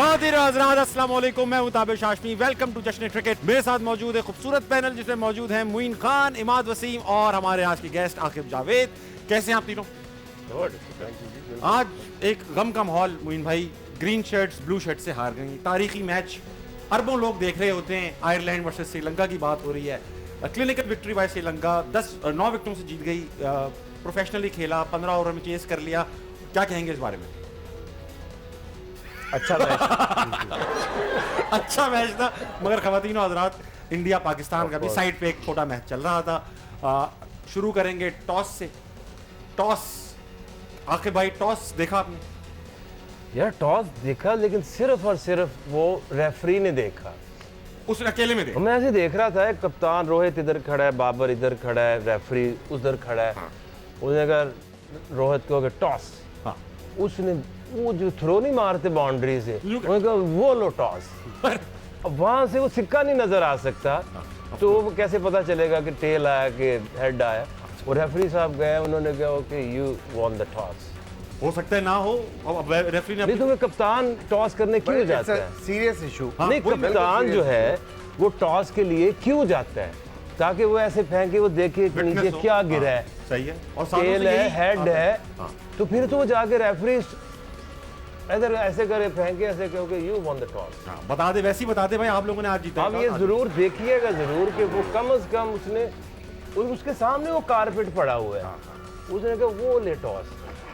खातिर हज़रात अस्सलाम वालेकुम, मैं ताबिश हाशमी। वेलकम टू जश्न क्रिकेट। मेरे साथ मौजूद है खूबसूरत पैनल जिसमें मौजूद हैं मुइन खान, इमाद वसीम और हमारे आज के गेस्ट आकिब जावेद। कैसे हैं आप तीनों? आज एक गम का माहौल मुइन भाई, ग्रीन शर्ट्स ब्लू शर्ट से हार गई। तारीखी मैच अरबों लोग देख रहे होते हैं। आयरलैंड वर्सेस श्रीलंका की बात हो रही है। क्लिनिकल विक्ट्री बाय श्रीलंका 9 विकेटों से जीत गई। प्रोफेशनली खेला, 15 ओवर में चेस कर लिया। क्या कहेंगे इस बारे में? अच्छा मैच अच्छा मैच था, मगर ख़वातीन और हज़रात, इंडिया पाकिस्तान का भी साइड पे एक छोटा मैच चल रहा था। शुरू करेंगे टॉस से। टॉस, आखिर भाई टॉस देखा आपने? यार टॉस देखा, लेकिन सिर्फ और सिर्फ वो रेफरी ने देखा। उसने अकेले में देखा? मैं ऐसे देख रहा था, कप्तान रोहित इधर खड़ा है, बाबर इधर खड़ा है, रेफरी उधर खड़ा है। हाँ। उसने अगर रोहित को अगर टॉस, हाँ। उसने वो जो थ्रो नहीं मारते बाउंड्री से, उन्होंने कहा वो लो टॉस। अब वहां से वो सिक्का नहीं नजर आ सकता, तो वो कैसे पता चलेगा कि टेल आया कि हेड आया? और रेफरी साहब गए, उन्होंने कहा कि यू वॉन द टॉस। हो सकता है ना हो। अब रेफरी ने नहीं, तुम्हें कप्तान टॉस करने क्यों जाता है? Serious issue. नहीं, कप्तान जो है वो टॉस के लिए क्यों जाता है? ताकि वो ऐसे फेंके, वो देखे कि नीचे क्या गिरा है। सही है। और टेल है, हेड है, तो फिर तो वो जाके रेफरी इधर ऐसे करे, फेंके ऐसे कहोगे यू वॉन द टॉस। बता दे, वैसे ही बता दे भाई, आप लोगों ने आज जीता। अब ये जरूर देखिएगा जरूर कि वो कम से कम उसने, उसके सामने वो कारपेट पड़ा हुआ है, उसने कहा वो ले टॉस।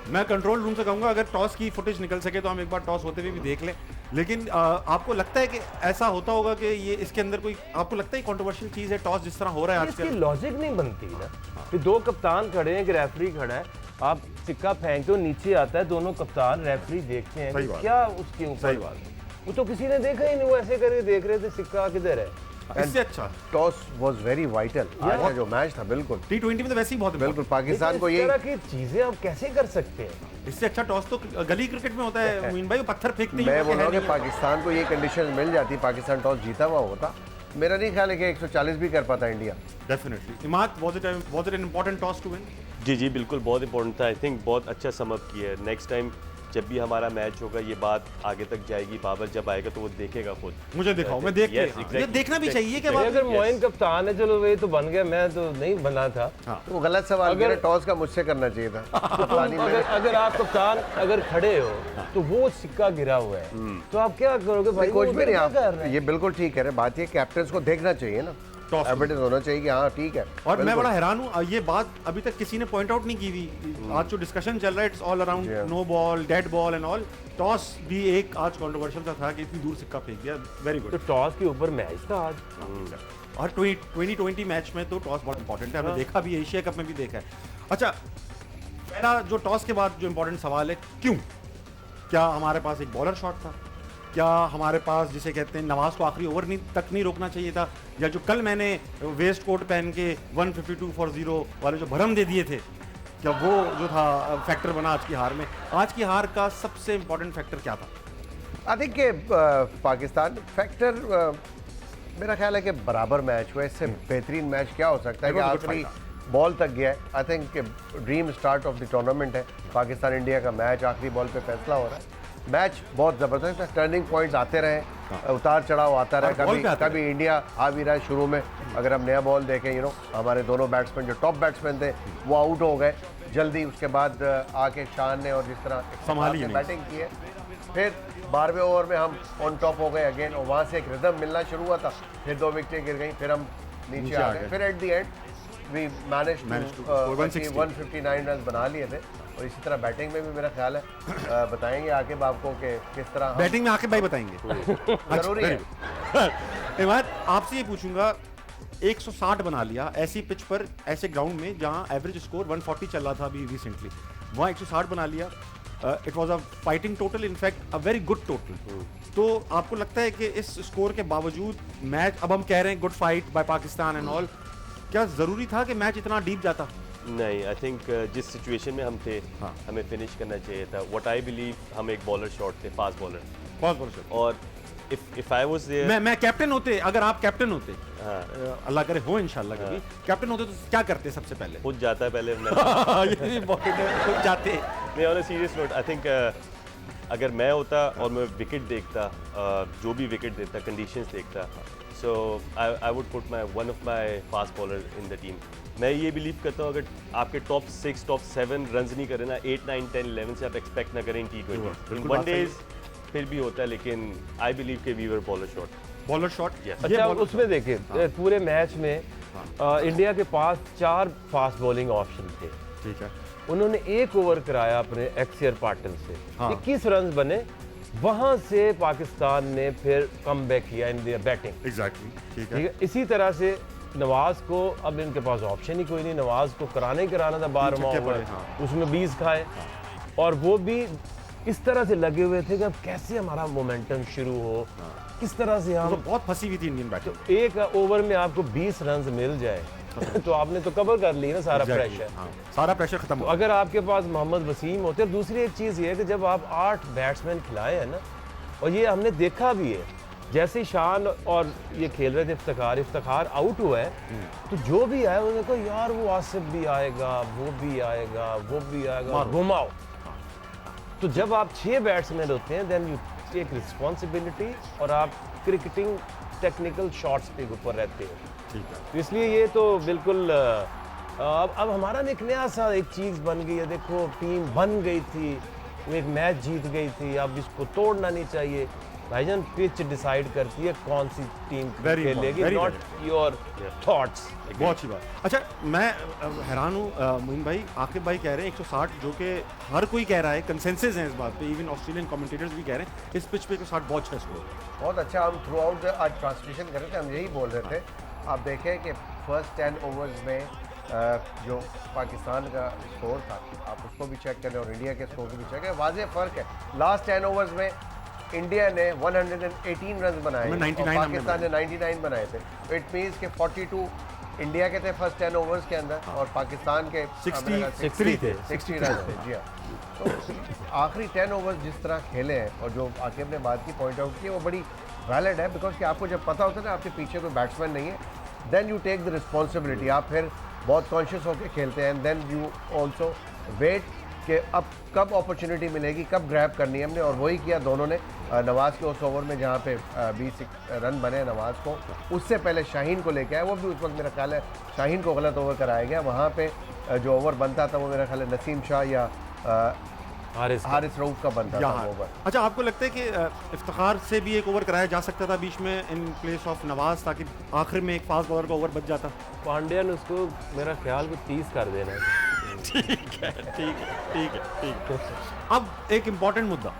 मैं कंट्रोल रूम से कहूंगा अगर टॉस की फुटेज निकल सके तो हम एक बार टॉस होते हुए भी देख लें। लेकिन आपको लगता है कि ऐसा होता होगा कि ये इसके अंदर कोई, आपको लगता है कंट्रोवर्शियल चीज है टॉस जिस तरह हो रहा है आजकल? इसकी लॉजिक नहीं बनती ना कि दो कप्तान खड़े हैं, कि रेफरी खड़ा है, आप सिक्का फेंकते हो, नीचे आता है, दोनों कप्तान रेफरी देखते हैं कि क्या उसके ऊपर। वो तो किसी ने देखा ही नहीं, वो ऐसे करके देख रहे थे सिक्का किधर है। इससे अच्छा टॉस वाज वेरी वाइटल। आज का जो मैच था, बिल्कुल T20 में तो वैसे ही बहुत बिल्कुल पाकिस्तान को ये ये तरह की चीजें आप कैसे कर सकते हैं? इससे अच्छा टॉस तो गली क्रिकेट में होता है मुइन भाई, वो पत्थर फेंकते मैं बोल रहा हूँ कि पाकिस्तान को ये कंडीशन मिल जाती, पाकिस्तान टॉस जीता हुआ होता, मेरा नहीं ख्याल है कि 140 भी कर पाता India. Definitely. Imad, was it an important toss to win? जी बिल्कुल, बहुत इंपॉर्टेंट था। आई थिंक बहुत अच्छा समअप किया है। नेक्स्ट टाइम जब भी हमारा मैच होगा, ये बात आगे तक जाएगी। बाबर जब आएगा तो वो देखेगा खुद। मुझे दिखाओ, मैं देख Yes, ये exactly. देखना भी चाहिए कि अगर मोइन कप्तान है, चलो वही तो बन गया, मैं तो नहीं बना था। तो वो गलत सवाल किया, टॉस का मुझसे करना चाहिए था। अगर आप कप्तान अगर खड़े हो तो वो सिक्का गिरा हुआ है, तो आप क्या करोगे भाई? कुछ भी नहीं, कर रहे आप हैं। ये बिल्कुल ठीक कह रहे हैं। बात ये कैप्टन को देखना चाहिए ना, टॉस एविडेंस होना चाहिए कि हाँ ठीक है। और मैं बड़ा हैरान हूँ, ये बात अभी तक किसी ने पॉइंट आउट नहीं की हुई। आज जो डिस्कशन चल रहा है, it's all around no ball, dead ball and all. Toss भी एक आज कंट्रोवर्शियल था कि इतनी दूर सिक्का फेंक दिया। Very good. तो टॉस के ऊपर मैच था आज। और 2020 मैच में तो टॉस बहुत इंपॉर्टेंट है, हमने देखा भी, एशिया कप में भी देखा है। अच्छा, पहला जो टॉस के बाद जो इंपॉर्टेंट सवाल है, क्यों? क्या हमारे पास एक बॉलर शॉट था? क्या हमारे पास, जिसे कहते हैं, नवाज को आखिरी ओवर तक नहीं रोकना चाहिए था? या जो कल मैंने वेस्ट कोट पहन के 152 for 0 वाले जो भरम दे दिए थे, क्या वो जो था फैक्टर बना आज की हार में? आज की हार का सबसे इंपॉर्टेंट फैक्टर क्या था? आई थिंक के पाकिस्तान फैक्टर, मेरा ख्याल है कि बराबर मैच हुआ। इससे बेहतरीन मैच क्या हो सकता है कि आखिरी बॉल तक गया है। I think dream start of the tournament है पाकिस्तान इंडिया का मैच। आखिरी बॉल पे फैसला हो रहा है। मैच बहुत ज़बरदस्त है, टर्निंग पॉइंट्स आते रहे, उतार चढ़ाव आता रहा। कभी इंडिया आ भी रहा है शुरू में। अगर हम नया बॉल देखें, हमारे दोनों बैट्समैन जो टॉप बैट्समैन थे वो आउट हो गए जल्दी। उसके बाद आके शान ने और जिस तरह संभाली बैटिंग की है, फिर 12वें ओवर में हम ऑन टॉप हो गए अगेन, और वहाँ से एक रिदम मिलना शुरू हुआ था। फिर 2 विकेटें गिर गई, फिर हम नीचे आ गए। फिर at the end we manage to 159 run बना लिए थे। और इसी तरह बैटिंग में भी मेरा ख्याल है बताएंगे आके आपको कि किस तरह बैटिंग में आके भाई बताएंगे। जरूरी है। इमाद, आपसे ये पूछूंगा, 160 बना लिया ऐसी पिच पर, ऐसे ग्राउंड में जहां एवरेज स्कोर 140 चल रहा था अभी रिसेंटली, वहां 160 बना लिया। It was a fighting total, in fact a very good total. तो आपको लगता है कि इस स्कोर के बावजूद मैच, अब हम कह रहे हैं good fight by Pakistan and all, क्या जरूरी था कि मैच इतना डीप जाता? नहीं, आई थिंक जिस सिचुएशन में हम थे, हमें फिनिश करना चाहिए था। व्हाट आई बिलीव, हम एक बॉलर शॉट थे, फास्ट बॉलर। और इफ आई वाज देयर, मैं कैप्टन होते, अगर आप कैप्टन होते, अल्लाह करे हो इंशाल्लाह कभी कैप्टन होते, तो क्या करते सबसे पहले? खुद जाता है पहले। ये इंपॉर्टेंट है, खुद जाते। नहीं, on a serious note, I think अगर मैं होता और मैं विकेट देखता, जो भी विकेट देता, कंडीशंस देखता, so I would put one of my fast bowler in the team. मैं ये बिलीव करता हूँ अगर आपके टॉप 6 टॉप 7 रन नहीं करें ना, 8 9 10 11 से आप एक्सपेक्ट ना करें T20 इन वनडेज फिर भी होता है, लेकिन आई बिलीव के वी वर बॉलर शॉट। अच्छा उसमें देखिए पूरे मैच में इंडिया के पास 4 फास्ट बॉलिंग ऑप्शन थे, ठीक है, उन्होंने एक ओवर कराया अपने एक्सियर पार्टनर से, हाँ। 21 रन बने, वहां से पाकिस्तान ने फिर कम बैक किया इन दियर बैटिंग। एग्जैक्टली, ठीक ठीक है, इसी तरह से नवाज को अब इनके पास ऑप्शन ही कोई नहीं, नवाज को कराना था 12वां ओवर, उसमें 20 खाए, और वो भी इस तरह से लगे हुए थे कि अब कैसे हमारा मोमेंटम शुरू हो, किस तरह से हम, बहुत फंसी हुई थी इंडियन बैटिंग। तो एक ओवर में आपको 20 रन मिल जाए तो आपने तो कवर कर ली ना सारा प्रेशर। सारा प्रेशर खत्म तो हो। अगर आपके पास मोहम्मद वसीम होते, और दूसरी एक चीज़ ये है कि जब आप 8 बैट्समैन खिलाए हैं ना, और ये हमने देखा भी है, जैसे ही शान और ये खेल रहे थे इफ्तिखार आउट हुआ है, तो जो भी आया उन्होंने कहा यार वो आसिफ भी आएगा, वो भी आएगा, वो भी आएगा, घुमाओ। तो जब आप 6 बैट्समैन होते हैं देन यू टेक रिस्पॉन्सिबिलिटी, और आप क्रिकेटिंग टेक्निकल शॉट्स पे ऊपर रहते हो। ठीक है, तो इसलिए ये तो बिल्कुल अब हमारा एक नया सा एक चीज़ बन गई है। देखो टीम बन गई थी, वो एक मैच जीत गई थी, अब इसको तोड़ना नहीं चाहिए। भाईजान पिच डिसाइड करती है कौन सी टीम खेलेगी, नॉट योर थॉट्स। बहुत अच्छी बात। अच्छा मैं हैरान हूँ मोइन भाई, आकिब भाई कह रहे हैं 160, जो कि हर कोई कह रहा है, कंसेंसस है इस बात पे, इवन ऑस्ट्रेलियन कमेंटेटर्स भी कह रहे हैं इस पिच पे 160 बहुत अच्छा स्कोर। बहुत अच्छा। हम थ्रू आउट आज ट्रांसलेशन कर रहे थे, हम यही बोल रहे थे। आप देखें कि फर्स्ट 10 ओवर्स में जो पाकिस्तान का स्कोर था, आप उसको भी चेक करें और इंडिया के स्कोर को भी चेक करें, वाज़ेह फ़र्क है। लास्ट 10 ओवर्स में इंडिया ने 118 रन बनाए और पाकिस्तान ने 99 बनाए थे। तो इट मीन्स के 42 इंडिया के थे फर्स्ट 10 ओवर्स के अंदर, और पाकिस्तान के 60 रन थे। जी हाँ, तो आखिरी 10 ओवर्स जिस तरह खेले हैं, और जो आकिब ने बात की पॉइंट आउट की, वो बड़ी वैलिड है। बिकॉज कि आपको जब पता होता है ना आपके पीछे कोई बैट्समैन नहीं है, then you take the responsibility. आप फिर बहुत कॉन्शियस होकर खेलते हैं, and then you also wait कि अब कब अपॉर्चुनिटी मिलेगी, कब ग्रैब करनी है हमने, और वही किया दोनों ने। नवाज़ के उस ओवर में जहाँ पे 20 रन बने नवाज़ को, उससे पहले शाहीन को लेके आए, वो भी उस वक्त मेरा ख्याल है शाहीन को गलत ओवर कराया गया। वहाँ पे जो ओवर बनता था वो मेरा ख्याल है नसीम शाह या हारिस रऊफ का बनता था ओवर। अच्छा आपको लगता है कि इफ्तिखार से भी एक ओवर कराया जा सकता था बीच में इन प्लेस ऑफ नवाज, ताकि आखिर में एक फास्ट बॉलर का ओवर बच जाता? पांड्या ने उसको मेरा ख्याल को 30 कर देना है। ठीक है। अब एक इम्पॉर्टेंट मुद्दा,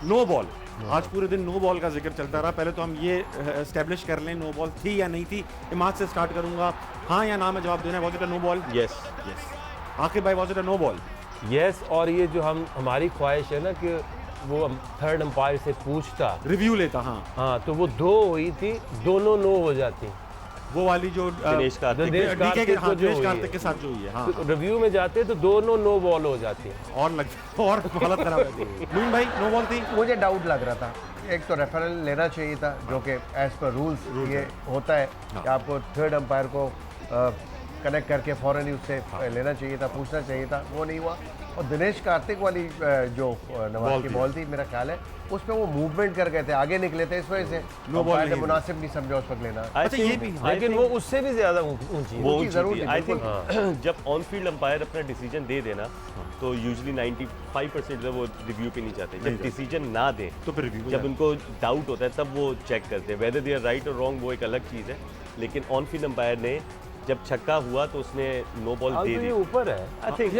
नो बॉल। आज पूरे दिन नो बॉल का जिक्र चलता रहा। पहले तो हम ये एस्टेब्लिश कर लें नो बॉल थी या नहीं थी। इमाद से स्टार्ट करूंगा, हाँ या ना में जवाब देना है। Was it a no ball? Yes. Aqib भाई was it a no ball? Yes. और ये जो हमारी ख्वाहिश है ना कि वो थर्ड अंपायर से पूछता, रिव्यू लेता, हाँ, तो वो 2 हुई थी, दोनों नो हो जाती। वो वाली जो दिनेश कार्तिक के साथ जो हुई है, हाँ, तो रिव्यू में जाते तो दोनों नो बॉल हो जाती है, और हालत खराब रहती है। मोइन भाई नो बॉल थी? मुझे डाउट लग रहा था, एक तो रेफरल लेना चाहिए था, जो कि एज पर रूल्स ये होता है कि आपको थर्ड अंपायर को कनेक्ट करके फ़ौरन ही उससे लेना चाहिए था, पूछना चाहिए था, वो नहीं हुआ। और दिनेश कार्तिक वाली जो नवाज की बॉल थी, मेरा ख्याल है उस पर वो मूवमेंट कर गए थे, आगे निकले थे, इस वजह से नो बॉल ने मुनासिब नहीं समझा उस वक्त लेना। अच्छा ये भी, लेकिन वो उससे भी ज़्यादा ऊंची जरूर। आई थिंक जब ऑन फील्ड अंपायर अपना डिसीजन दे देना तो यूजुअली 95% वो रिव्यू पे नहीं जाते। जब डिसीजन ना दें तो फिर रिव्यू, जब उनको डाउट होता है तब वो चेक करते हैं वेदर दे आर राइट और रॉन्ग, वो एक अलग चीज़ है। लेकिन ऑन फील्ड अंपायर ने जब छक्का हुआ तो उसने नो बॉल दे दी। ऊपर है।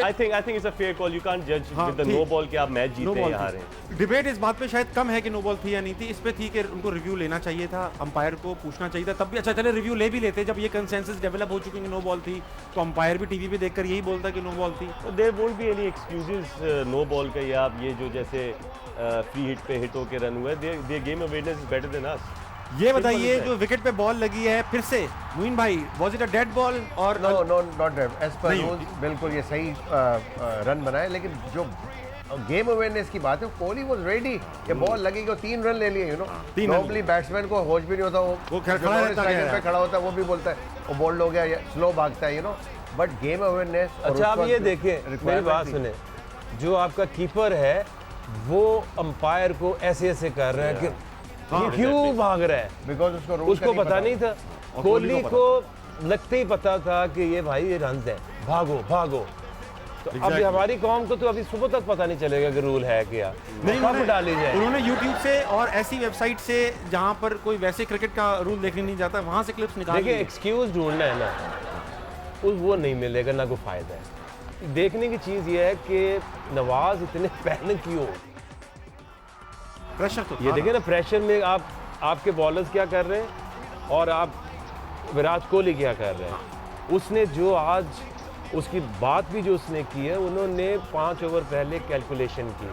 I think it's a fair call. You can't जज विद द नो बॉल कि आप मैच जीते हैं या हारे। डिबेट इस बात पे शायद कम है कि नो बॉल थी या नहीं थी, इस पे थी कि उनको रिव्यू लेना चाहिए था, अंपायर को पूछना चाहिए था, तब भी अच्छा चले रिव्यू ले भी लेते। जब ये कंसेंसस डेवलप हो चुकी है नो बॉल थी, तो अंपायर भी टीवी पे देखकर यही बोलता कि नो बॉल थी। There won't be any excuses no ball का, या आप ये जो जैसे फ्री हिट पे हिट होके रन हुआ है, their game awareness is better than us. ये बताइए जो विकेट पे बॉल लगी है फिर से, मोइन भाई was it a dead ball? और no not dead, as per rules बिल्कुल ये सही रन बनाए। लेकिन जो गेम अवेयरनेस की बात है, कोहली वाज रेडी कि बॉल लगेगी, 3 रन ले लिए। यू नो नॉर्मली बैट्समैन को होश भी नहीं होता, वो खड़ा होता है, वो भी बोलता है वो बोल्ड हो गया या स्लो भागता है, you know. But game awareness. अच्छा आप ये देखें, मेरी बात सुने, जो आपका कीपर है वो अंपायर को ऐसे ऐसे कर रहा है कि ये क्यों भाग रहा है, बिकॉज उसको रूल उसको पता नहीं था। और कोहली को लगते ही पता था कि ये भाई ये रन है, भागो भागो। तो अब Exactly. हमारी कौम को तो अभी सुबह तक पता नहीं चलेगा कि रूल है क्या, नहीं, कब डाली जाए। उन्होंने YouTube से और ऐसी वेबसाइट से जहां पर कोई वैसे क्रिकेट का रूल देखने नहीं जाता, वहां से क्लिप्स निकाल देखिए लिए। एक्सक्यूज ढूंढना है ना, वो नहीं मिलेगा, ना कोई फायदा है। देखने की चीज़ ये है कि नवाज इतने पैनिक क्यों। प्रेशर तो ये था देखिए ना, प्रेशर में आपके बॉलर्स क्या कर रहे हैं और आप विराट कोहली क्या कर रहे हैं। उसने जो आज उसकी बात भी जो उसने की है, उन्होंने 5 ओवर पहले कैलकुलेशन की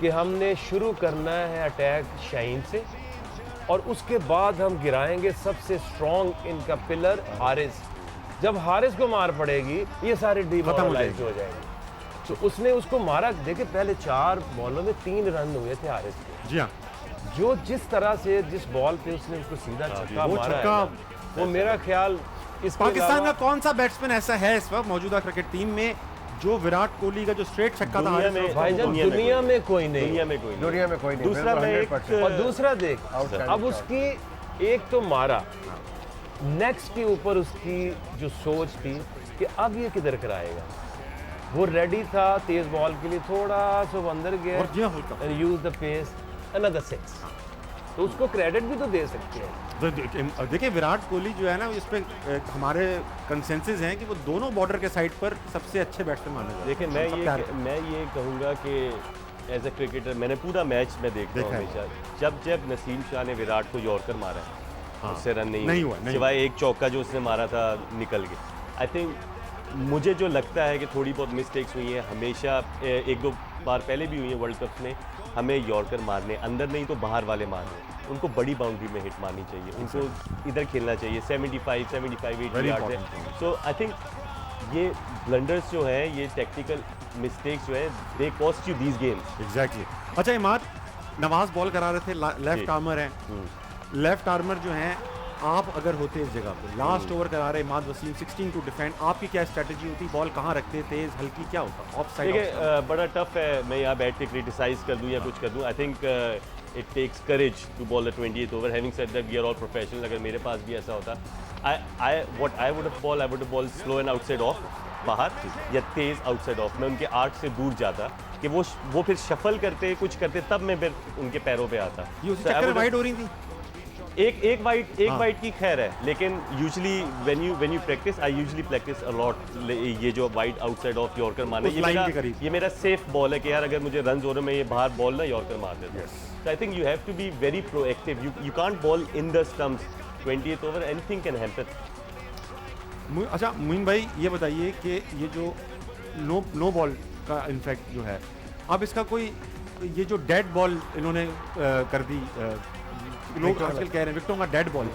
कि हमने शुरू करना है अटैक शाहीन से और उसके बाद हम गिराएंगे सबसे स्ट्रॉन्ग इनका पिलर हारिस। जब हारिस को मार पड़ेगी ये सारे डिमोरलाइज हो जाएंगे। तो उसने उसको मारा। देखिए पहले 4 बॉलों में 3 रन हुए थे हारिस के। जी हाँ, जो जिस तरह से जिस बॉल पे उसने उसको सीधा छक्का वो मारा है छक्का- ना, वो मेरा ख्याल इसके पाकिस्तान का अलावा कौन सा बैट्समैन ऐसा है इस वक्त मौजूदा क्रिकेट टीम में जो विराट कोहली का जो स्ट्रेट छक्का था दुनिया हारिस में- ने उसको- भाईजान दुनिया में दुनिया में कोई नहीं। दुनिया में कोई नहीं। दुनिया में कोई नहीं। दूसरा मैं एक 100% और दूसरा देख, Outstanding अब shot. उसकी एक तो मारा, नेक्स्ट के ऊपर उसकी जो सोच थी कि अब ये किधर कराएगा, वो रेडी था तेज बॉल के लिए, थोड़ा सा वो अंदर गया और जी हाँ, हल्का। And use the pace, another 6। तो उसको क्रेडिट भी तो दे सकते हैं। देखिए विराट कोहली जो है ना, इस पे हमारे कंसेंसस हैं कि वो दोनों बॉर्डर के साइड पर सबसे अच्छे बैट्समैन माने जाते हैं। देखिए मैं ये कहूँगा कि एज ए क्रिकेटर मैंने पूरा मैच में देखता हूँ देखा है। हमेशा। जब नसीम शाह ने विराट को यॉर्कर मारा है, हाँ, उससे रन नहीं नहीं हुआ, नहीं सिवाय एक चौका जो उसने मारा था निकल के। आई थिंक मुझे जो लगता है कि थोड़ी बहुत मिस्टेक्स हुई हैं हमेशा, 1-2 बार पहले भी हुई हैं वर्ल्ड कप में। हमें यॉर्कर मारने, अंदर नहीं तो बाहर वाले मारने, उनको बड़ी बाउंड्री में हिट मारनी चाहिए, उनको इधर खेलना चाहिए 75, 80 Very यार्ड important. है। सो आई थिंक ये ब्लंडर्स जो हैं, ये टेक्निकल मिस्टेक्स जो है, they cost you these games. Exactly. अच्छा इमाद, नवाज बॉल करा रहे थे, लेफ्ट जी। आर्मर है, लेफ्ट आर्मर जो हैं, आप अगर होते इस जगह पे, लास्ट ओवर करा रहे इमाद वसीम, 16 टू डिफेंड, आपकी क्या स्ट्रेटजी होती, बॉल कहाँ रखते, तेज हल्की क्या होता, ऑफ साइड? देखिए बड़ा टफ है मैं यहाँ बैठ के क्रिटिसाइज कर दूँ या कुछ कर दूँ। I think it takes courage to bowl the 20th over. Having said that we are all professional, अगर मेरे पास भी ऐसा होता, I would bowl slow and outside off, बाहर या तेज आउटसाइड ऑफ। मैं उनके आर्ट से दूर जाता कि वो फिर शफल करते कुछ करते, तब मैं फिर उनके पैरों पे आता। ये उसी So I चक्कर में would- वाइड हो रही थी। एक वाइट की खैर है, लेकिन usually when you practice, I usually practice a lot ये जो वाइड आउटसाइड ऑफ यॉर्कर मारना, उस line के करीब। ये मेरा सेफ बॉल है कि यार अगर मुझे रन हो रहे, मैं ये बाहर बॉल ना यॉर्कर मार देता हूँ। So I think you have to be very proactive, you can't bowl in the stumps 20th over, anything can happen. अच्छा मोइन भाई ये बताइए कि ये जो नो बॉल का इनफैक्ट जो है, अब इसका कोई ये जो डेड बॉल इन्होंने कर दी, लोग आजकल कह रहे हैं विकेटों का डेड बॉल,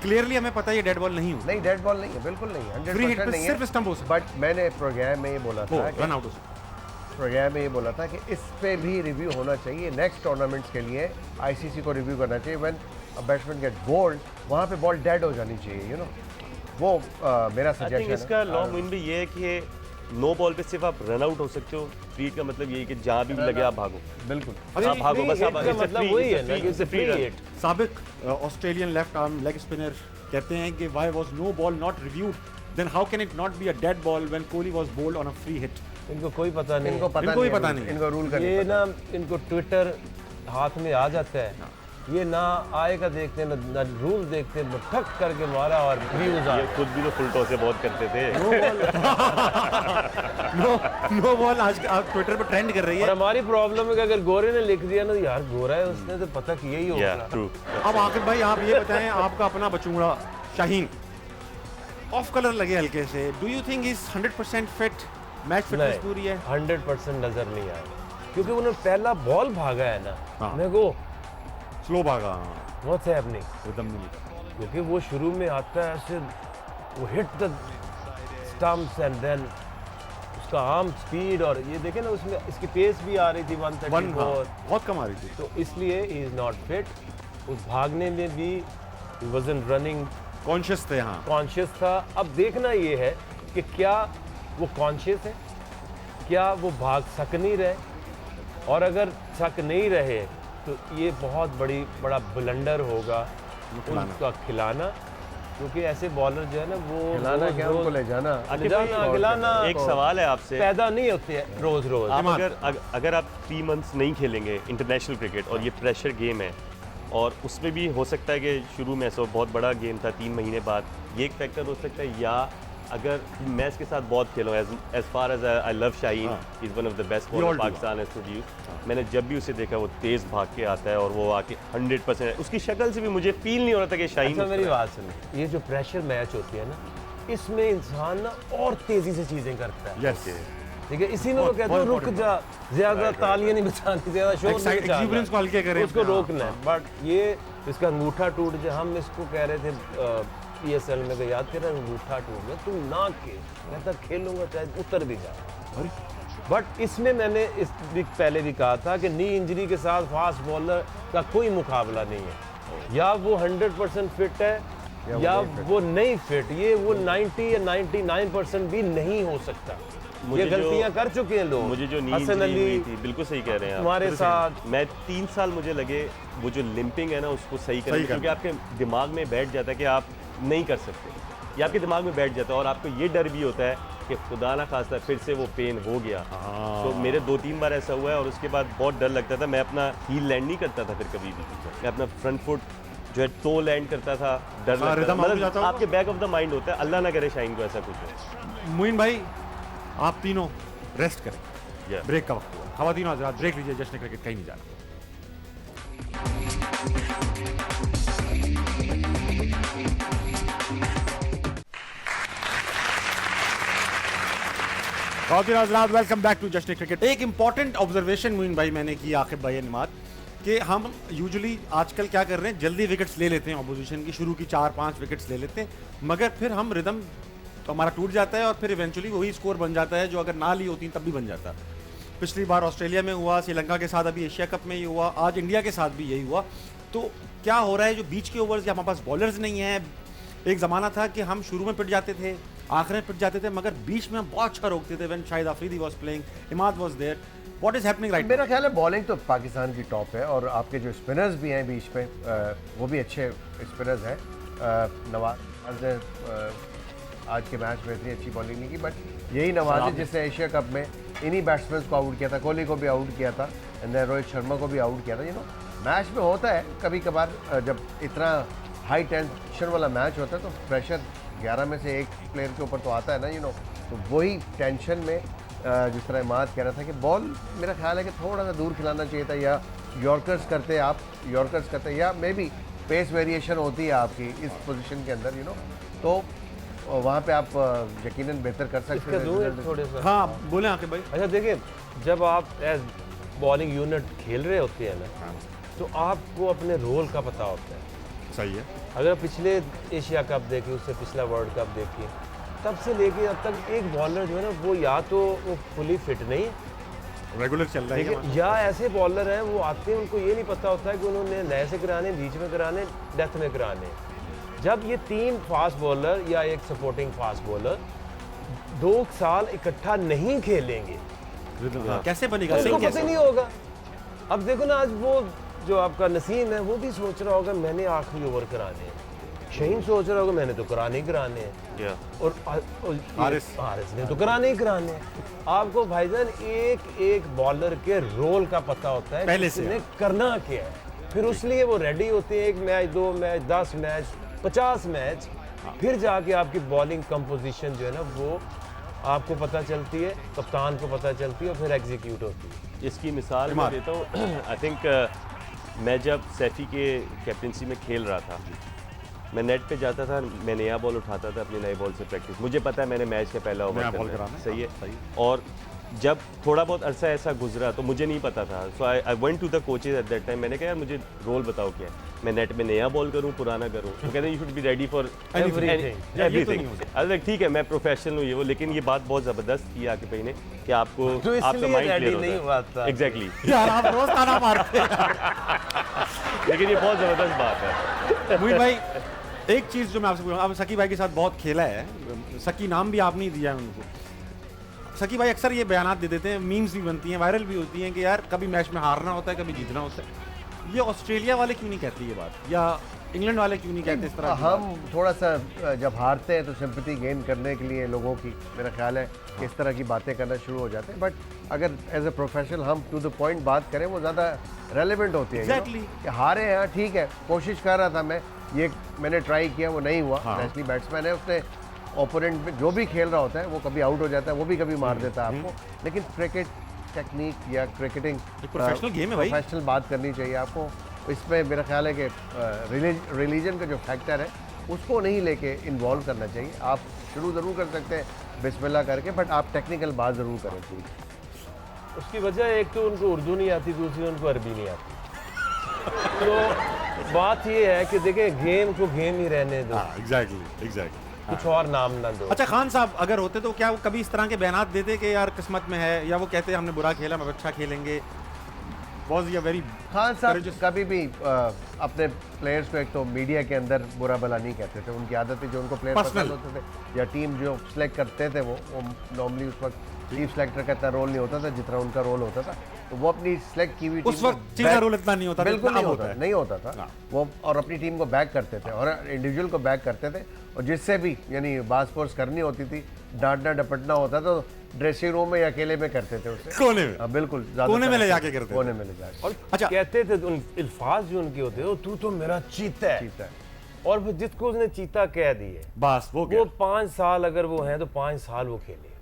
क्लियरली हमें पता है ये डेड बॉल नहीं होता। नहीं, डेड बॉल नहीं है, बिल्कुल नहीं है, Free hit 100% पे नहीं सिर्फ है। stump हो सकता बट मैंने प्रोग्राम में ये बोला था रन कि आउट हो सकता। प्रोग्राम में ये बोला था कि इस पे भी रिव्यू होना चाहिए। नेक्स्ट टूर्नामेंट्स के लिए आईसीसी को रिव्यू करना चाहिए। When a batsman get bowled, वहाँ पे बॉल डेड हो जानी चाहिए, यू नो। वो मेरा आई थिंक सजेशन इसका लॉ विन भी ये है कि नो बॉल पे सिर्फ आप रन आउट हो सकते हो। फ्री का मतलब ये है कि जहाँ भी लगे आप भागो, बिल्कुल। आप भागो बस। आप का मतलब वही है ना कि it's a free free run. hit। साबिक Australian left arm leg spinner कहते हैं कि why was no ball not reviewed, then how can it not be a dead ball when Kohli was bowled on a free hit? इनको कोई पता नहीं। इनको इनको भी पता है, नहीं है। इनको रूल का नहीं ये पता। ना इनको ट्विटर हाथ में आ जाता है, ये ना आएगा देखते ना रूल देखते, ठक करके मारा और व्यूज आ ये खुद भी तो फुल टॉस से बहुत करते थे। नो बॉल आज ट्विटर पर ट्रेंड कर रही और है। हमारी प्रॉब्लम है कि अगर गोरे ने लिख दिया ना, यार गोरा है उसने तो पता कि यही या होगा। ट्रू। अब आखिर भाई आप ये बताएं, आपका अपना बचूंगा शाहीन ऑफ कलर लगे हल्के से, do you think is 100% fit? Match fitness पूरी है? 100% नजर नहीं आया, क्योंकि उन्होंने पहला बॉल भागा है ना, हाँ। मेरे को स्लो भागा, व्हाट्स हैपनिंग, रिदम नहीं। क्योंकि वो शुरू में आता है ऐसे, वो hit the stumps and then उसका आर्म स्पीड, और ये देखे ना उसमें इसकी पेस भी आ रही थी 134, बहुत कम आ रही थी। तो इसलिए ही इज नॉट फिट। उस भागने में भी ही वाजंट रनिंग कॉन्शियस थे, हाँ। कॉन्शियस था। अब देखना ये है कि क्या वो कॉन्शियस है, क्या वो भाग सक नहीं रहे, और अगर छक नहीं रहे तो ये बहुत बड़ा ब्लंडर होगा उनका खिलाना, क्योंकि ऐसे बॉलर जो है ना वो खिलाना क्या, उनको ले जाना। खिलाना एक सवाल है आपसे, पैदा नहीं होते हैं रोज रोज। आप अगर आप 3 मंथ्स नहीं खेलेंगे इंटरनेशनल क्रिकेट और ये प्रेशर गेम है, और उसमें भी हो सकता है कि शुरू में ऐसा बहुत बड़ा गेम था 3 महीने बाद, ये एक फैक्टर हो सकता है, या अगर मैं इसके साथ बहुत खेला हूँ, as far as I love Shaheen, is one of the best bowler Pakistan has produced. मैंने जब भी उसे देखा वो तेज़ भाग के आता है और वो आके 100% उसकी शक्ल से भी मुझे फील नहीं हो रहा था कि शाहीन। अच्छा मेरी बात सुनो, ये जो प्रेशर मैच होती है ना, इसमें इंसान ना और तेजी से चीजें करता है। यस, ठीक है, इसी में वो कहते हैं रुक जा, ज्यादा तालियां नहीं बजानी, ज्यादा शोर नहीं एक्सपीरियंस को हल्के करें, उसको रोकना है। बट ये इसका अंगूठा टूट जाए, हम इसको कह रहे थे PSL में, तो याद कर रहे अंगूठा टूट गया, तुम ना खेल, कहता खेलूंगा चाहे उतर भी जा। बट इसमें मैंने इस पहले भी कहा था कि नी इंजरी के साथ फास्ट बॉलर का कोई मुकाबला नहीं है, या वो 100% फिट है या वो नहीं फिट, ये वो 90 या 99% भी नहीं हो सकता। ये गलतियां कर चुके हैं लोग। मुझे जो नींद हसन अली हुई थी, बिल्कुल सही कह रहे हैं आप, हमारे साथ मैं 3 साल मुझे लगे वो जो लिंपिंग है ना उसको सही करना, क्योंकि आपके दिमाग में बैठ जाता है कि आप नहीं कर सकते, ये आपके दिमाग में बैठ जाता है, और आपको ये डर भी होता है कि खुदा ना खास्ता फिर से वो पेन हो गया। तो मेरे 2-3 बार ऐसा हुआ है, और उसके बाद बहुत डर लगता था। मैं अपना हील लैंड नहीं करता था फिर कभी भी, मैं अपना फ्रंट फुट जो है टो लैंड करता था, डर लगता था। मतलब आपके बैक ऑफ द माइंड होता है, अल्लाह ना करे शाहीन को ऐसा कुछ हो। मोइन भाई आप तीनों रेस्ट करें, ब्रेक का वक्त हुआ, खवातीन हज़रात ब्रेक लीजिए, जश्न क्रिकेट कहीं नहीं जाना। खवातीन हज़रात वेलकम बैक टू जश्न क्रिकेट। एक इंपॉर्टेंट ऑब्जर्वेशन मोइन भाई मैंने की, आकिब भाई निमात, कि हम यूजुअली आजकल क्या कर रहे हैं, जल्दी विकेट्स ले लेते हैं ऑपोजिशन की, शुरू की 4-5 विकेट्स ले लेते हैं, मगर फिर हम रिदम तो हमारा टूट जाता है, और फिर इवेंचुअली वही स्कोर बन जाता है जो अगर ना ली होती तब भी बन जाता। पिछली बार ऑस्ट्रेलिया में हुआ, श्रीलंका के साथ अभी एशिया कप में ही हुआ, आज इंडिया के साथ भी यही हुआ। तो क्या हो रहा है, जो बीच के ओवर्स या हमारे पास बॉलर्स नहीं हैं, एक ज़माना था कि हम शुरू में पिट जाते थे, आखिर में पिट जाते थे, मगर बीच में हम बहुत अच्छा रोकते थे। When Shahid Afridi was playing, Imad was there, what is happening right? मेरा ख्याल है बॉलिंग तो पाकिस्तान की टॉप है, और आपके जो स्पिनर्स भी हैं बीच में, वो भी अच्छे स्पिनर्स हैं। नवाज ने आज के मैच में इतनी अच्छी बॉलिंग नहीं की, बट यही नवाज है जिसने एशिया कप में इन्हीं बैट्समैन को आउट किया था, कोहली को भी आउट किया था, एंड रोहित शर्मा को भी आउट किया था। मैच में होता है कभी कभार, जब इतना हाई टेंशन वाला मैच होता है तो प्रेशर 11 में से एक प्लेयर के ऊपर तो आता है ना, तो वही टेंशन में जिस तरह इमाद कह रहा था कि बॉल मेरा ख्याल है कि थोड़ा सा दूर खिलाना चाहिए था, या यॉर्कर्स करते, या मे बी पेस वेरिएशन होती है आपकी इस पोजीशन के अंदर, तो वहाँ पे आप यकीनन बेहतर कर सकते हैं थोड़े सा। हाँ बोले आके भाई। अच्छा देखिए, जब आप एज बॉलिंग यूनिट खेल रहे होते हैं ना, तो आपको अपने रोल का पता होता है। सही है। अगर पिछले एशिया कप देखिए, उससे पिछला वर्ल्ड कप देखिए, तब से लेके अब तक एक बॉलर जो है ना, वो या तो वो फुली फिट नहीं है, रेगुलर चल रहा है, या ऐसे बॉलर हैं वो आते हैं, उनको ये नहीं पता होता है कि उन्होंने नए से कराने, बीच में कराने, डेथ में कराने। जब ये 3 फास्ट बॉलर या एक सपोर्टिंग फास्ट बॉलर 2 साल इकट्ठा नहीं खेलेंगे, कैसे बनेगा? तो पता नहीं होगा। अब देखो ना, आज वो जो आपका नसीम है वो भी सोच रहा होगा मैंने आखिरी ओवर कराने हैं, शहीन सोच रहा होगा मैंने तो कराने ही कराने हैं, और हारिस ने तो कराने ही कराने हैं। आपको भाईजान एक बॉलर के रोल का पता होता है पहले से करना क्या है, फिर उसलिए वो रेडी होते हैं। 1 मैच 2 मैच 10 मैच 50 मैच, फिर जाके आपकी बॉलिंग कंपोजिशन जो है ना वो आपको पता चलती है, कप्तान को पता चलती है, और फिर एग्जीक्यूट होती है। इसकी मिसाल मैं देता हूँ। आई थिंक मैं जब सैफी के कैप्टनसी में खेल रहा था, मैं नेट पे जाता था, मैं नया बॉल उठाता था अपनी नई बॉल से प्रैक्टिस, मुझे पता है मैंने मैच का पहला ओवर करना है, सही है। और जब थोड़ा बहुत अरसा ऐसा गुजरा तो मुझे नहीं पता था, so I went to the coaches at that time, मैंने कहा यार मुझे रोल बताओ क्या है, मैं नेट में नया बॉल करूं पुराना करूं, तो कहते हैं you should be ready for everything. ठीक है मैं प्रोफेशनल हूँ ये वो, लेकिन ये बात बहुत ज़बरदस्त की आके भाई ने कि आपको आपका माइंड क्लियर होता है। एग्जैक्टली यार आप रोज ताना मारते हैं। लेकिन ये बहुत ज़बरदस्त बात है। मोइन भाई एक चीज़ जो मैं आपसे पूछूंगा, आप सकी भाई के साथ बहुत खेला है, सकी नाम भी आपने ही दिया है उनको, सकी भाई अक्सर ये बयानात दे देते हैं, मीम्स भी बनती हैं, वायरल भी होती हैं कि यार कभी मैच में हारना होता है, कभी जीतना होता है। ये ऑस्ट्रेलिया वाले क्यों नहीं कहते ये बात, या इंग्लैंड वाले क्यों नहीं कहते इस तरह की हम थोड़ा सा जब हारते हैं तो सिंपैथी गेन करने के लिए लोगों की, मेरा ख्याल है कि इस तरह की बातें करना शुरू हो जाते हैं। बट अगर एज ए प्रोफेशनल हम टू द पॉइंट बात करें, वो ज़्यादा रेलेवेंट होती है। Exactly. कि हारे हैं, ठीक है, कोशिश कर रहा था मैं, ये मैंने ट्राई किया, वो नहीं हुआ। हाँ। नेशनली बैट्समैन है, उसने ओपोनेंट में जो भी खेल रहा होता है वो कभी आउट हो जाता है, वो भी कभी मार देता है आपको। लेकिन क्रिकेट टेक्निक या क्रिकेटिंग एक प्रोफेशनल गेम है भाई। प्रोफेशनल बात करनी चाहिए आपको। इसमें मेरा ख्याल है कि रिलीजन का जो फैक्टर है उसको नहीं लेके इन्वॉल्व करना चाहिए। आप शुरू ज़रूर कर सकते हैं बिस्मिल्लाह करके, बट आप टेक्निकल बात ज़रूर करें प्लीज। उसकी वजह एक तो उनको उर्दू नहीं आती, दूसरी उनको अरबी नहीं आती। तो बात ये है कि देखें, गेम को गेम ही रहने दो, एग्जैक्टली। कुछ और नाम ना दो। अच्छा खान साहब, अगर होते तो क्या वो कभी इस तरह के बयानात देते कि यार किस्मत में है, या वो कहते हमने बुरा खेला हम अच्छा खेलेंगे? वॉज या वेरी खान साहब कभी भी अपने प्लेयर्स को एक तो मीडिया के अंदर बुरा भला नहीं कहते थे। उनकी आदत है, जो उनको प्लेयर Personal. पसंद होते थे या टीम जो सिलेक्ट करते थे वो नॉर्मली उस वक्त चीफ सिलेक्टर का इतना रोल नहीं होता था जितना उनका रोल होता था। तो वो अपनी सिलेक्ट की हुई उस टीम वक्त को चीफ का back- रोल इतना नहीं होता था, बिल्कुल जितना नहीं अब होता है। नहीं होता था हाँ। वो, और अपनी टीम को बैक करते थे और इंडिविजुअल को बैक करते थे। और जिससे भी यानी बास फोर्स करनी होती थी, डांटना डपटना होता तो ड्रेसिंग रूम में या अकेले में करते थे उसे। कोने में हाँ, बिल्कुल ज़्यादातर कोने में ले जाके करते थे। कोने में ले जाके। और अच्छा। कहते थे उन अल्फाज जो उनके होते हो, तू तो मेरा चीता है। चीता है। और फिर जिसको उसने चीता कह दिए, बस वो क्या? वो 5 साल अगर वो हैं तो 5 साल वो खेलेगा।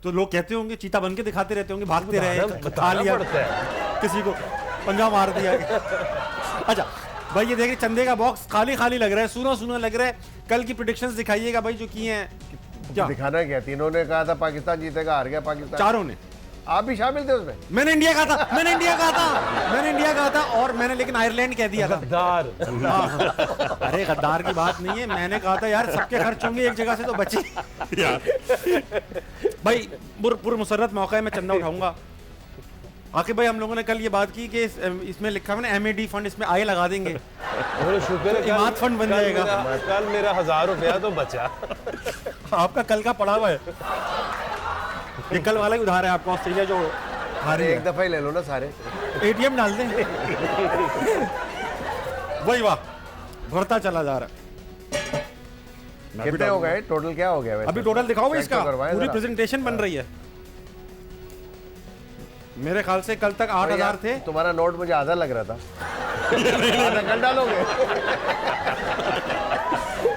तो लोग कहते होंगे, चीता बन के दिखाते रहते होंगे, भागते रहे, खा बताना लिया पड़ता है। किसी को, पंजा मार दिया। अच्छा भाई, ये देखिए चंदे का बॉक्स खाली खाली लग रहा है, सूना सूना लग रहा है। कल की प्रेडिक्शंस दिखाइएगा भाई जो किए हैं। क्या दिखाना क्या, तीनों ने कहा था पाकिस्तान जीतेगा, हार गया पाकिस्तान। चारों ने? आप भी शामिल थे उसमें? मैंने इंडिया कहा था, मैंने इंडिया कहा था, मैंने इंडिया कहा था, और मैंने लेकिन आयरलैंड कह दिया था। गद्दार। हाँ। अरे गद्दार की बात नहीं है, मैंने कहा था यार सबके खर्च होंगे एक जगह से तो बची। भाई पूरा मुसर्रत मौका है, मैं चंदा उठाऊंगा। आके भाई हम लोगों ने कल ये बात की कि इसमें लिखा है ना MAD फंड, इसमें आय लगा देंगे, बोले शुक्र है इमाद फंड बन जाएगा। कल मेरा 1000 रुपया तो बचा। आपका कल का पड़ा हुआ है, ये कल वाला ही उधार है आपको। ऑस्ट्रेलिया जो हारी एक है, दफा ही ले लो ना सारे। ATM डाल दें। वही वाह, बढ़ता चला जा रहा है। कितने हो गए टोटल, क्या हो गया वैसे? अभी टोटल दिखाओ भाई चेक तो इसका, करवाएं पूरी जरा। प्रेजेंटेशन बन रही है। मेरे ख्याल से कल तक 8000 थे। तुम्हारा नोट मुझे आधा लग रहा था। आधा कर डालोगे?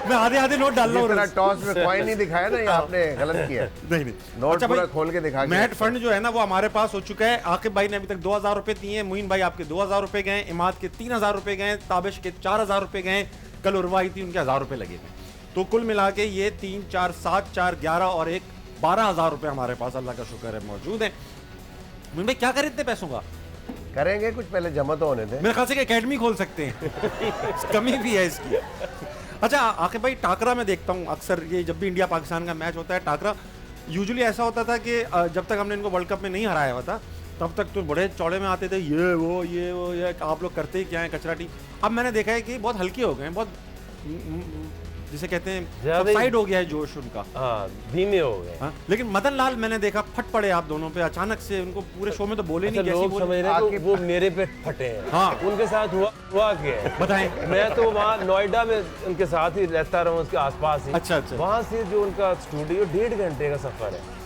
मैं आधे आधे नोट डाल रहा जिस तरह हूँ। टॉस में कॉइन नहीं दिखाया ना, ये आपने गलत किया। नहीं नहीं, नोट अच्छा पूरा भाई, खोल के दिखा के मैट फंड जो है ना वो हमारे पास हो चुका है। आकिब भाई ने अभी तक 2000 रुपए दिए हैं, मोइन भाई आपके 2000 रुपए गए, इमाद के 3000 रुपए गए, ताबिश के 4000 रुपए गए, कल उर्वा आई थी उनके 1000 रुपए लगे थे। तो कुल मिला के ये 3 4 7 4 11 और 1 12,000 रुपए हमारे पास अल्लाह का शुक्र है मौजूद है। मोइन भाई क्या करें इतने पैसों का? करेंगे कुछ, पहले जमा तो होने दें। मेरे ख्याल से एक एकेडमी खोल सकते हैं। कमी भी है इसकी। अच्छा आकिब भाई, टाकरा में देखता हूँ अक्सर, ये जब भी इंडिया पाकिस्तान का मैच होता है, टाकरा यूजुअली ऐसा होता था कि जब तक हमने इनको वर्ल्ड कप में नहीं हराया हुआ था तब तक तो बड़े चौड़े में आते थे, ये वो ये आप लोग करते ही क्या है कचरा टीम। अब मैंने देखा है कि बहुत हल्के हो गए हैं, बहुत जिसे कहते हैं सबसाइड हो गया है जोश उनका। हाँ, धीमे हो गए। हाँ? लेकिन मदन लाल मैंने देखा फट पड़े आप दोनों पे अचानक से, उनको पूरे शो में तो बोले अच्छा, नहीं कैसी लोग बोले। समझ रहे हैं कि वो मेरे पे फटे हैं। हाँ। उनके साथ हुआ क्या है बताएं। मैं तो वहाँ नोएडा में उनके साथ ही रहता रहा हूँ, उसके आसपास ही। अच्छा, अच्छा। वहाँ से जो उनका स्टूडियो 1.5 घंटे का सफर है।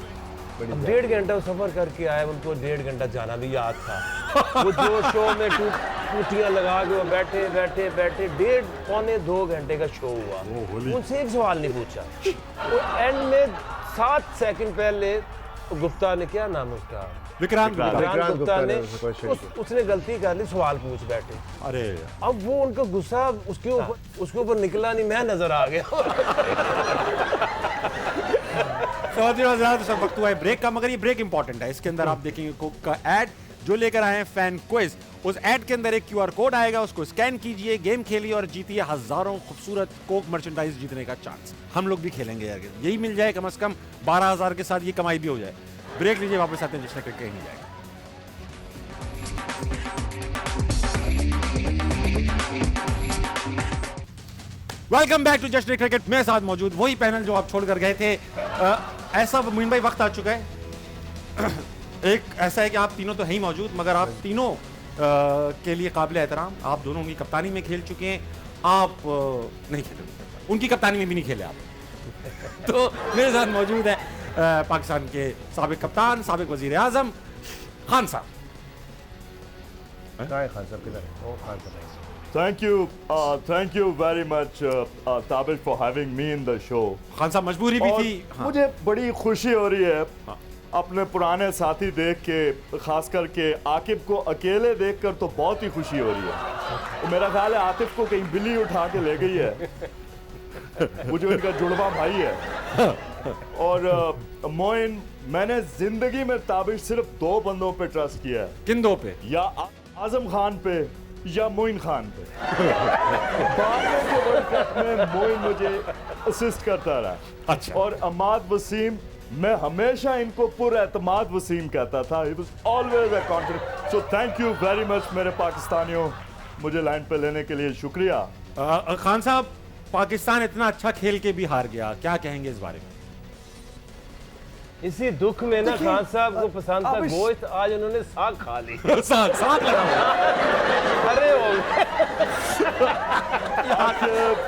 अब 1.5 घंटा सफर करके आए, उनको 1.5 घंटा जाना भी याद था। वो जो शो में टूटियां लगा के वो बैठे 1.5 पौने 2 घंटे का शो हुआ। उनसे एक सवाल नहीं पूछा। वो एंड में 7 सेकंड पहले गुप्ता ने, क्या नाम है उसका, विक्रांत विक्रांत गुप्ता ने क्वेश्चन उसने गलती कर ली, सवाल पूछ बैठे। अरे अब वो उनका गुस्सा उसके ऊपर निकला नहीं, मैं नजर आ गया। सब वक्त हुआ है ब्रेक का, मगर ये ब्रेक इंपॉर्टेंट है। इसके अंदर आप देखेंगे कोक का एड जो लेकर आए हैं फैन क्विज। उस एड के अंदर एक QR कोड आएगा, उसको स्कैन कीजिए, गेम खेलिए और जीतिए हजारों खूबसूरत कोक मर्चेंडाइज जीतने का चांस। हम लोग भी खेलेंगे यार, यही मिल जाए कम से कम 12,000 के साथ, ये कमाई भी हो जाए। ब्रेक लीजिए, वापस आते हैं जिसने क्रिकेट कहीं नहीं जाएगा। वेलकम बैक टू जश्न क्रिकेट। मेरे साथ मौजूद वही पैनल जो आप छोड़कर गए थे। ऐसा मोइन भाई वक्त आ चुका है एक ऐसा है कि आप तीनों तो हैं ही मौजूद, मगर आप तीनों के लिए काबिल एहतराम, आप दोनों की कप्तानी में खेल चुके हैं, आप नहीं खेले, उनकी कप्तानी में भी नहीं खेले आप। तो मेरे साथ मौजूद है पाकिस्तान के साबिक कप्तान, साबिक वजीर आजम खान साहब। कहाँ है खान साहब, किधर है? ओ खान साहब। Thank you very much, Tabish, for having me in the show. Khan साहब मजबूरी भी और थी। हाँ। मुझे बड़ी खुशी हो रही है अपने पुराने साथी देख के, खास करके आकिब को अकेले देखकर तो बहुत ही खुशी हो रही है। तो मेरा ख्याल है आतिफ को कहीं बिल्ली उठा के ले गई है। मुझे उनका जुड़वा भाई है। और मोइन, मैंने जिंदगी में ताबिश सिर्फ 2 बंदों पे ट्रस्ट किया है, किन दो पे? या आजम खान पे या मोइन खान पे। बाकी के वर्ल्ड कप में मोइन मुझे असिस्ट करता रहा। अच्छा। और अमाद वसीम, मैं हमेशा इनको पुरएतमाद वसीम कहता था। He was always a confident. So thank you very much मेरे पाकिस्तानियों, मुझे लाइन पे लेने के लिए शुक्रिया। खान साहब, पाकिस्तान इतना अच्छा खेल के भी हार गया, क्या कहेंगे इस बारे में? इसी दुख में ना खान साहब को पसंद था गोश्त, आज उन्होंने साग खा ली। साग लगा हुआ। अरे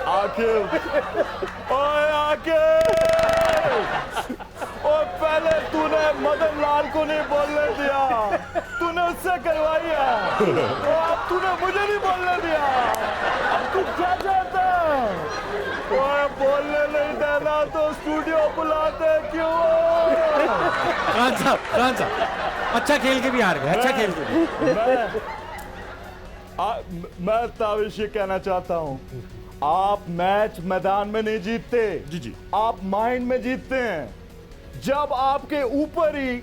आकिब, ओए आकिब, और पहले तूने मदन लाल को नहीं बोलने दिया, तूने उससे करवाई है, और अब तूने मुझे नहीं बोलने दिया। अब तू क्या चाहता है? ओए बोलने नहीं देना तो स्टूडियो बुलाते क्यों? खान साहब अच्छा खेल के भी हार गए, अच्छा खेल के भी। मैं ताबिश ये कहना चाहता हूँ, आप मैच मैदान में नहीं जीतते, जी आप माइंड में जीतते हैं। जब आपके ऊपर ही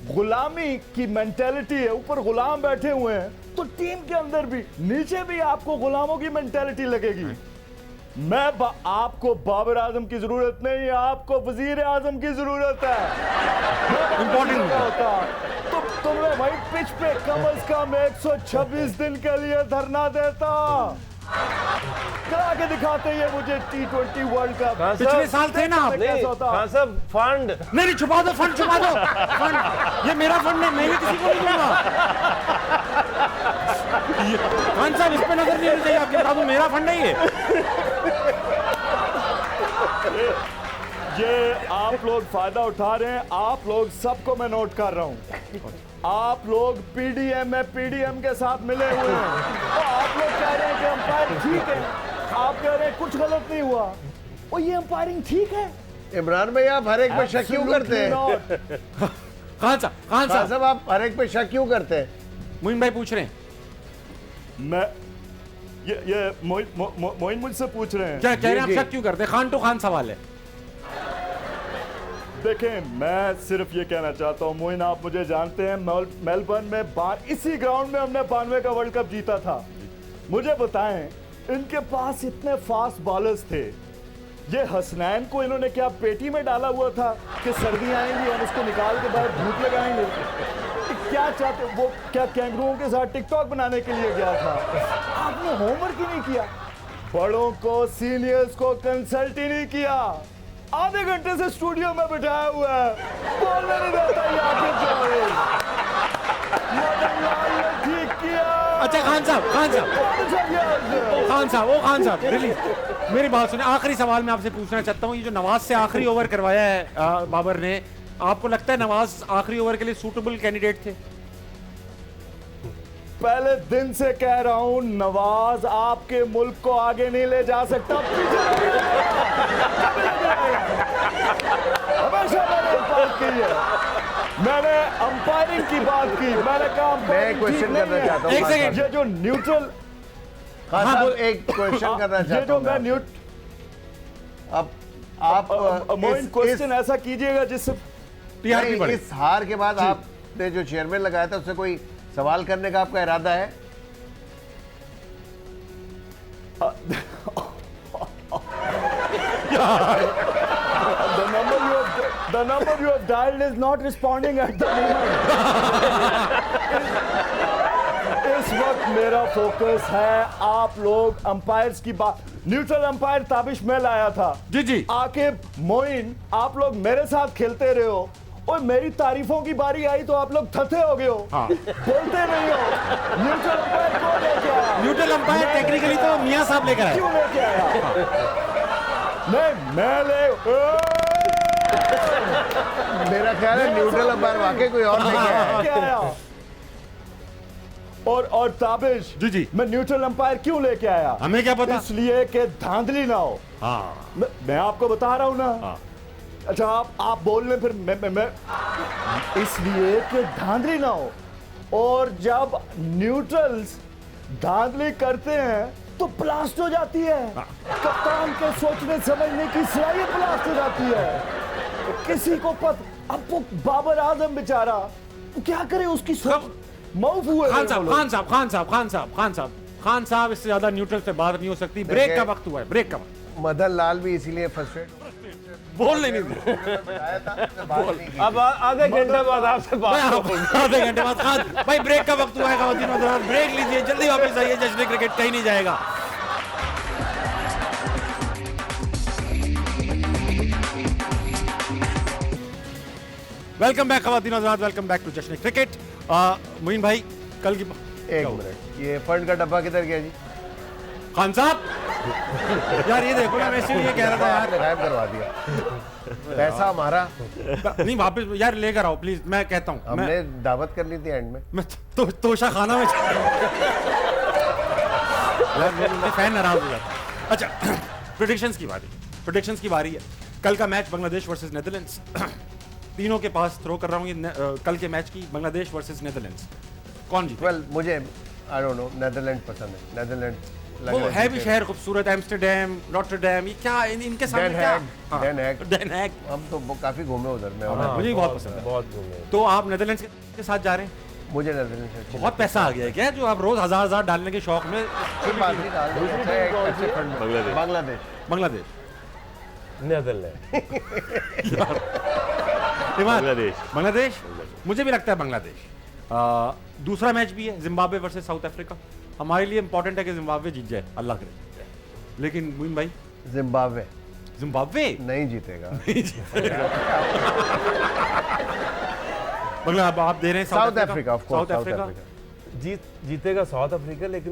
गुलामी की मेंटेलिटी है, ऊपर गुलाम बैठे हुए हैं, तो टीम के अंदर भी नीचे भी आपको गुलामों की मेंटेलिटी लगेगी। आपको बाबर आजम की जरूरत नहीं, आपको वजीर आजम की जरूरत है। इंपॉर्टेंट होता तो तुम्हें वही पिच पे कम से कम 126 दिन के लिए धरना देता। करा के दिखाते हैं मुझे T20 वर्ल्ड कप। पिछले साल थे ना आप? नहीं खान साहब, फंड नहीं, छुपा दो फंड, छुपा दो फंड। ये मेरा फंड है, मैं ये किसी को नहीं दूंगा। खान साहब, इस पे नजर नहीं होनी चाहिए आपके, बता दूं मेरा फंड है ये आप लोग फायदा उठा रहे हैं। आप लोग सबको मैं नोट कर रहा हूं। आप लोग पीडीएम में पीडीएम के साथ मिले हुए हैं, तो आप लोग कह रहे हैं कि अंपायर ठीक है, आप कह रहे हैं कुछ गलत नहीं हुआ, और ये अंपायरिंग ठीक है। इमरान भाई, आप हर एक पे शक क्यों करते हैं? खान साहब आप हर एक पे शक क्यों करते हैं? मोइन भाई पूछ रहे हैं। मैं ये मोइन मुझसे पूछ रहे हैं। क्या कह रहे हैं आप, शक क्यों करते हैं? खान टू खान सवाल है। देखें, मैं सिर्फ ये कहना चाहता हूँ, मोइन आप मुझे जानते हैं, मेलबर्न में इसी ग्राउंड में हमने 92 का वर्ल्ड कप जीता था। मुझे बताएं, इनके पास इतने फास्ट बॉलर्स थे, ये हसनैन को इन्होंने क्या पेटी में डाला हुआ था कि सर्दी आएंगी हम उसको निकाल के बाहर धूप लगाएंगे? क्या चाहते, वो क्या कैंगरूओं के साथ टिकटॉक बनाने के लिए गया था? आपने होमवर्क ही नहीं किया, बड़ों को सीनियर्स को कंसल्ट ही नहीं किया, आधे घंटे से स्टूडियो में बिठाया हुआ है, बोलने नहीं देता। ठीक किया। अच्छा खान साहब रिलीज, मेरी बात सुने, आखिरी सवाल मैं आपसे पूछना चाहता हूँ, ये जो नवाज से आखिरी ओवर करवाया है बाबर ने, आपको लगता है नवाज आखिरी ओवर के लिए सूटेबल कैंडिडेट थे? पहले दिन से कह रहा हूं, नवाज आपके मुल्क को आगे नहीं ले जा सकता। हमेशा मैंने बात की है, मैंने अंपायरिंग की बात की, मैंने कहा मैं क्वेश्चन करना चाहता हूं। एक सेकंड, ये जो न्यूट्रल, एक क्वेश्चन करना ये चाहता जो हूं। मैं अब आप क्वेश्चन ऐसा कीजिएगा जिससे टीआरपी बढ़े। इस हार के बाद आपने जो चेयरमैन लगाया था उससे कोई सवाल करने का आपका इरादा है? The number you have dialed is not responding at the moment. इस वक्त मेरा फोकस है, आप लोग अंपायर्स की बात, न्यूट्रल अंपायर ताबिश में लाया था। जी आकिब, मोइन, आप लोग मेरे साथ खेलते रहे हो, और मेरी तारीफों की बारी आई तो आप लोग थथे हो गए हो, हाँ। बोलते नहीं हो। न्यूट्रल अंपायर कौन लेके आया? न्यूट्रल अंपायर टेक्निकली तो मियां साहब लेकर आए। क्यों लेके आया? नहीं मैं ले मेरा ख्याल है न्यूट्रल अंपायर वाकई कोई और लेके आया है। लेके आया। और ताबिश जी, जी। मैं न्यूट्रल अंपायर क्यों लेके आया? हमें क्या पता। इसलिए कि धांधली ना हो। हाँ मैं आपको बता रहा हूं ना। हाँ। अच्छा आप बोल रहे फिर मैं इसलिए कि धांधली ना हो। और जब न्यूट्रल्स धांधली करते हैं तो ब्लास्ट हो जाती है। कप्तान के सोचने समझने की सलाहियत ब्लास्ट हो जाती है। किसी को अब वो बाबर आजम बेचारा क्या करे, उसकी सोच मौफ हुए। खान साहब इससे ज्यादा न्यूट्रल से बात नहीं हो सकती। ब्रेक का वक्त हुआ है, ब्रेक का वक्त। मदन लाल भी इसीलिए फ्रस्ट्रेट बोल नहीं दे। अब आधे घंटे बाद आपसे बात होगी। आधे घंटे बाद खान भाई ब्रेक का वक्त हुआ है। खवातीन और हज़रात, ब्रेक लीजिए, जल्दी वापस आइए। जश्न क्रिकेट कहीं नहीं जाएगा। वेलकम बैक खवातीन और हज़रात, वेलकम बैक टू जश्न क्रिकेट। मोइन भाई कल की एक मिनट, ये फंड का डब्बा किधर गया जी? खान साहब यार ये देखो ना, मैं इसीलिए ये कह रहा था यार। आपने गायब करवा दिया पैसा हमारा। नहीं वापस यार लेकर आओ प्लीज, मैं कहता हूँ। हमने दावत कर ली थी एंड में। मैं तोशा खाना में यार मेरे फैन नाराज हो जाता। अच्छा प्रेडिक्शंस की बारी है। कल का मैच बांग्लादेश वर्सेस नेदरलैंड्स। तीनों के पास थ्रो कर रहा हूँ ये कल के मैच की, बांग्लादेश वर्सेस नेदरलैंड्स कौन जीते? वेल मुझे आई डोंट नो, नेदरलैंड पसंद है। नेदरलैंड वो है भी शहर खूबसूरत, एम्स्टरडैम, रॉटरडैम, ये क्या इनके सामने क्या? डेन हैग। हम तो बहुत काफी घूमे उधर में। हाँ, मुझे भी बहुत पसंद है। बहुत घूमे। तो आप नेदरलैंड्स के साथ जा रहे हैं? मुझे नेदरलैंड से बहुत पैसा आ गया है क्या जो आप रोज हजार डालने के शौक में? कोई बात नहीं, डाल दो। अच्छा है, एक अच्छे फंड में। बांग्लादेश। बांग्लादेश। बांग्लादेश। नेदरलैंड। बांग्लादेश मुझे भी लगता है बांग्लादेश। दूसरा मैच भी है जिम्बाब्वे वर्सेस साउथ अफ्रीका। हमारे लिए इंपॉर्टेंट है कि जिम्बाब्वे जीत जाए, अल्लाह करे। लेकिन मुइन भाई जिम्बाब्वे नहीं जीतेगा। बांग्ला आप दे रहे हैं south Africa, of course south Africa. जीतेगा साउथ अफ्रीका, लेकिन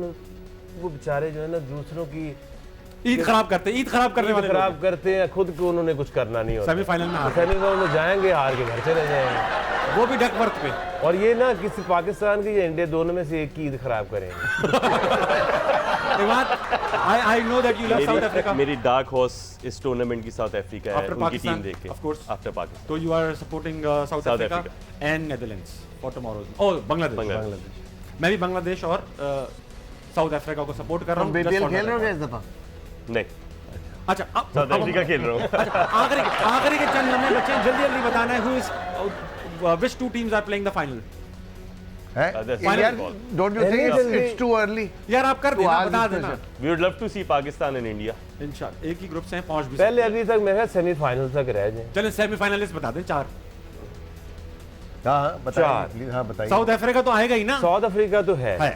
वो बेचारे जो है ना दूसरों की ईद खराब करते हैं, ईद खराब करने वाले खराब करते हैं, खुद को उन्होंने कुछ करना नहीं होता। सेमीफाइनल में हार सेमीफाइनल में जाएंगे, हार के घर चले जाएंगे। वो भी डकवर्थ पे। और ये ना किसी पाकिस्तान की या इंडिया दोनों में से एक की ईद खराब करेंगे। I know that you love South Africa. मेरी डार्क हॉर्स इस टूर्नामेंट की साउथ अफ्रीका है, After उनकी Pakistan, टीम देख के। of course. After Pakistan. So you are supporting South South Africa Africa. and Netherlands for tomorrow. Oh Bangladesh. मैं भी बांग्लादेश और साउथ अफ्रीका को सपोर्ट कर रहा हूँ। बीपीएल खेल रहे हो इस दफा? नहीं, अच्छा साउथ अफ्रीका खेल रहा हूँ। आखिरी के चंद लम्हे बचे, जल्दी बताना है which two teams are playing the final? यार don't you think it's too early? यार आप कर देना, बता देना। We would love to see Pakistan and India. इंशाल्लाह एक ही ग्रुप से हैं, 5 भी पहले अभी तक मेरे सेमीफाइनल तक रह जाए। चलें सेमीफाइनलिस्ट बता दें 4। हाँ बताइए प्लीज, हाँ बताइए। साउथ अफ्रीका तो आएगा ही ना? साउथ अफ्रीका तो है। है।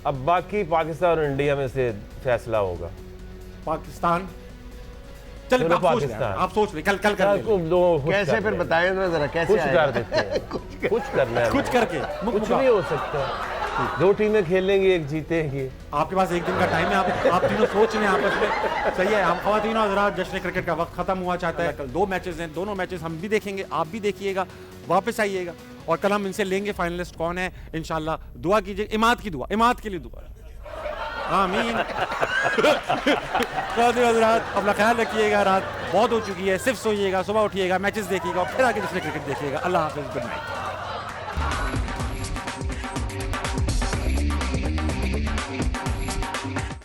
अब बाकी पाकिस्तान और इंडिया में से फैसला होगा। पाकिस्तान चलो आप सोच रहे कल कर कैसे फिर बताएं ना जरा, कैसे कुछ कर देते हैं, कुछ करना है, कुछ करके कुछ भी हो सकता है। 2 टीमें खेलेंगी, एक जीतेगी। आपके पास एक दिन का टाइम है, आप तीनों सोच लें आपस में। सही है। हम खवातीन और हज़रात, जश्न क्रिकेट का वक्त खत्म हुआ चाहता है। कल 2 मैचेस हैं, दोनों मैचेस हम भी देखेंगे, आप भी देखिएगा, वापस आइएगा और कल हम इनसे लेंगे फाइनलिस्ट कौन है। इंशाल्लाह दुआ कीजिए, इमाद के लिए दुआ। आमीन। अपना ख्याल रखिएगा, रात बहुत हो चुकी है, सिर्फ सोइएगा, सुबह उठिएगा, मैचेस देखिएगा और फिर आगे दूसरे क्रिकेट देखिएगा। अल्लाह हाफिज़, गुड नाइट।